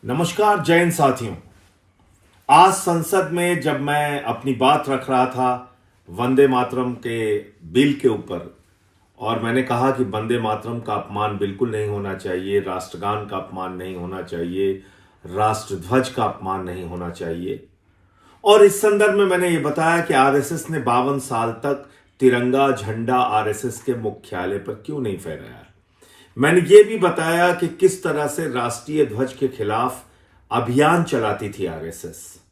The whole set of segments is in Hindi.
नमस्कार जैन साथियों। आज संसद में जब मैं अपनी बात रख रहा था वंदे मातरम के बिल के ऊपर, और मैंने कहा कि वंदे मातरम का अपमान बिल्कुल नहीं होना चाहिए, राष्ट्रगान का अपमान नहीं होना चाहिए, राष्ट्रध्वज का अपमान नहीं होना चाहिए। और इस संदर्भ में मैंने ये बताया कि आरएसएस ने 52 साल तक तिरंगा झंडा आरएसएस के मुख्यालय पर क्यों नहीं फहराया। मैंने ये भी बताया कि किस तरह से राष्ट्रीय ध्वज के खिलाफ अभियान चलाती थी आरएसएस।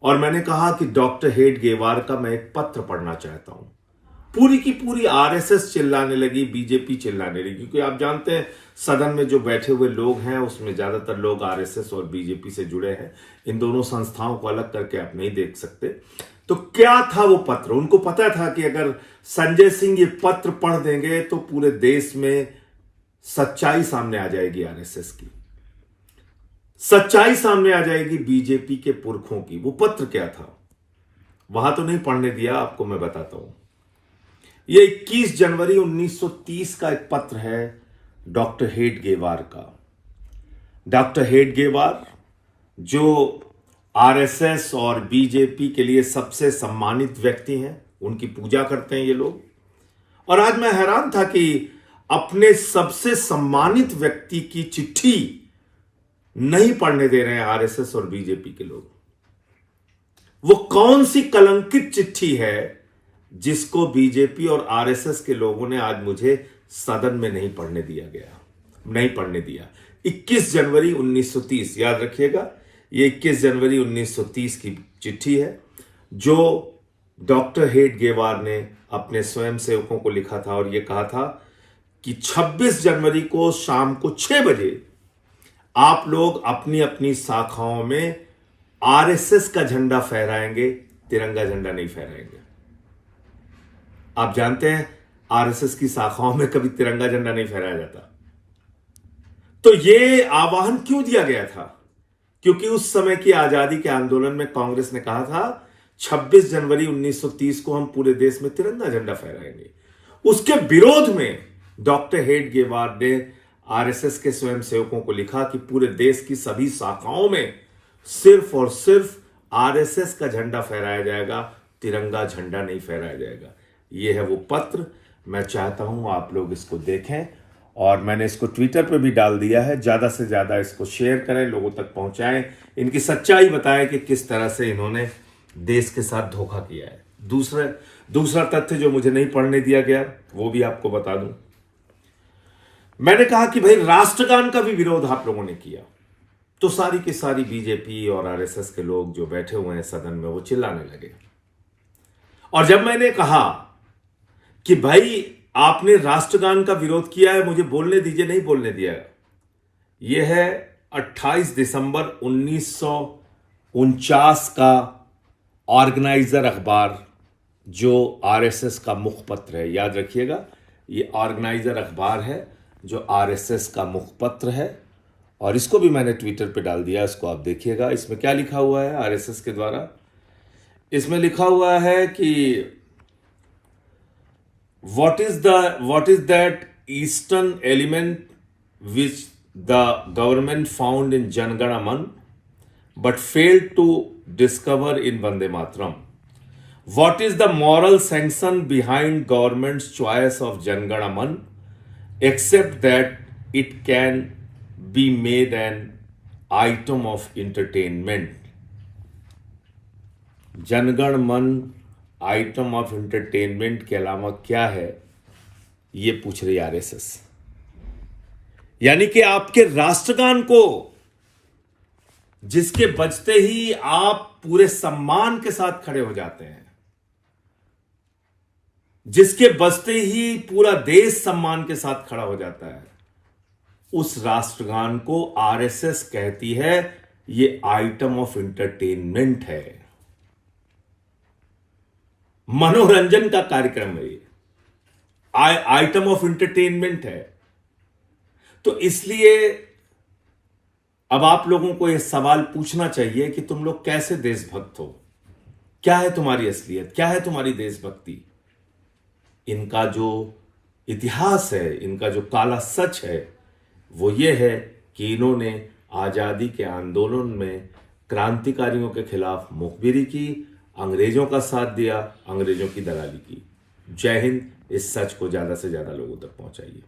और मैंने कहा कि डॉक्टर हेडगेवार का मैं एक पत्र पढ़ना चाहता हूं। पूरी की पूरी आरएसएस चिल्लाने लगी, बीजेपी चिल्लाने लगी, क्योंकि आप जानते हैं सदन में जो बैठे हुए लोग हैं उसमें ज्यादातर लोग आरएसएस और बीजेपी से जुड़े हैं। इन दोनों संस्थाओं को अलग करके आप नहीं देख सकते। तो क्या था वो पत्र? उनको पता था कि अगर संजय सिंह ये पत्र पढ़ देंगे तो पूरे देश में सच्चाई सामने आ जाएगी, आरएसएस की सच्चाई सामने आ जाएगी, बीजेपी के पुरखों की। वो पत्र क्या था वहां तो नहीं पढ़ने दिया, आपको मैं बताता हूं। ये 21 जनवरी 1930 का एक पत्र है डॉक्टर हेडगेवार का। डॉक्टर हेडगेवार जो आरएसएस और बीजेपी के लिए सबसे सम्मानित व्यक्ति हैं, उनकी पूजा करते हैं ये लोग। और आज मैं हैरान था कि अपने सबसे सम्मानित व्यक्ति की चिट्ठी नहीं पढ़ने दे रहे हैं आरएसएस और बीजेपी के लोग। वो कौन सी कलंकित चिट्ठी है जिसको बीजेपी और आरएसएस के लोगों ने आज मुझे सदन में नहीं पढ़ने दिया। 21 जनवरी 1930, याद रखिएगा, ये 21 जनवरी 1930 की चिट्ठी है जो डॉक्टर हेडगेवार ने अपने स्वयंसेवकों को लिखा था। और यह कहा था कि 26 जनवरी को शाम को 6 बजे आप लोग अपनी अपनी शाखाओं में आरएसएस का झंडा फहराएंगे, तिरंगा झंडा नहीं फहराएंगे। आप जानते हैं आरएसएस की शाखाओं में कभी तिरंगा झंडा नहीं फहराया जाता। तो यह आह्वान क्यों दिया गया था? क्योंकि उस समय की आजादी के आंदोलन में कांग्रेस ने कहा था 26 जनवरी 1930 को हम पूरे देश में तिरंगा झंडा फहराएंगे। उसके विरोध में डॉक्टर हेडगेवार ने आरएसएस के स्वयंसेवकों को लिखा कि पूरे देश की सभी शाखाओं में सिर्फ और सिर्फ आरएसएस का झंडा फहराया जाएगा, तिरंगा झंडा नहीं फहराया जाएगा। यह है वो पत्र। मैं चाहता हूं आप लोग इसको देखें, और मैंने इसको ट्विटर पे भी डाल दिया है। ज्यादा से ज्यादा इसको शेयर करें, लोगों तक पहुंचाएं, इनकी सच्चाई बताएं कि किस तरह से इन्होंने देश के साथ धोखा किया है। दूसरा तथ्य जो मुझे नहीं पढ़ने दिया गया वो भी आपको बता दूं। मैंने कहा कि भाई राष्ट्रगान का भी विरोध आप लोगों ने किया, तो सारी की सारी बीजेपी और आरएसएस के लोग जो बैठे हुए हैं सदन में वो चिल्लाने लगे। और जब मैंने कहा कि भाई आपने राष्ट्रगान का विरोध किया है, मुझे बोलने दीजिए, नहीं बोलने दिया। यह है 28 दिसंबर 1949 का ऑर्गेनाइजर अखबार, जो आरएसएस का मुखपत्र है। याद रखिएगा, यह ऑर्गेनाइजर अखबार है जो आरएसएस का मुखपत्र है। और इसको भी मैंने ट्विटर पे डाल दिया, इसको आप देखिएगा। इसमें क्या लिखा हुआ है आरएसएस के द्वारा? इसमें लिखा हुआ है कि what is that eastern element which the government found in Jan Gana Man but failed to discover in Vande Mataram? What is the moral sanction behind government's choice of Jan Gana Man except that it can be made an item of entertainment? जनगण मन आइटम ऑफ एंटरटेनमेंट के अलावा क्या है, ये पूछ रही आरएसएस। यानी कि आपके राष्ट्रगान को, जिसके बजते ही आप पूरे सम्मान के साथ खड़े हो जाते हैं, जिसके बजते ही पूरा देश सम्मान के साथ खड़ा हो जाता है, उस राष्ट्रगान को आरएसएस कहती है ये आइटम ऑफ एंटरटेनमेंट है, मनोरंजन का कार्यक्रम है, ये आइटम ऑफ एंटरटेनमेंट है। तो इसलिए अब आप लोगों को यह सवाल पूछना चाहिए कि तुम लोग कैसे देशभक्त हो, क्या है तुम्हारी असलियत, क्या है तुम्हारी देशभक्ति। इनका जो इतिहास है, इनका जो काला सच है, वो ये है कि इन्होंने आज़ादी के आंदोलन में क्रांतिकारियों के खिलाफ मुखबिरी की, अंग्रेजों का साथ दिया, अंग्रेजों की दलाली की। जय हिंद। इस सच को ज़्यादा से ज़्यादा लोगों तक पहुंचाइए।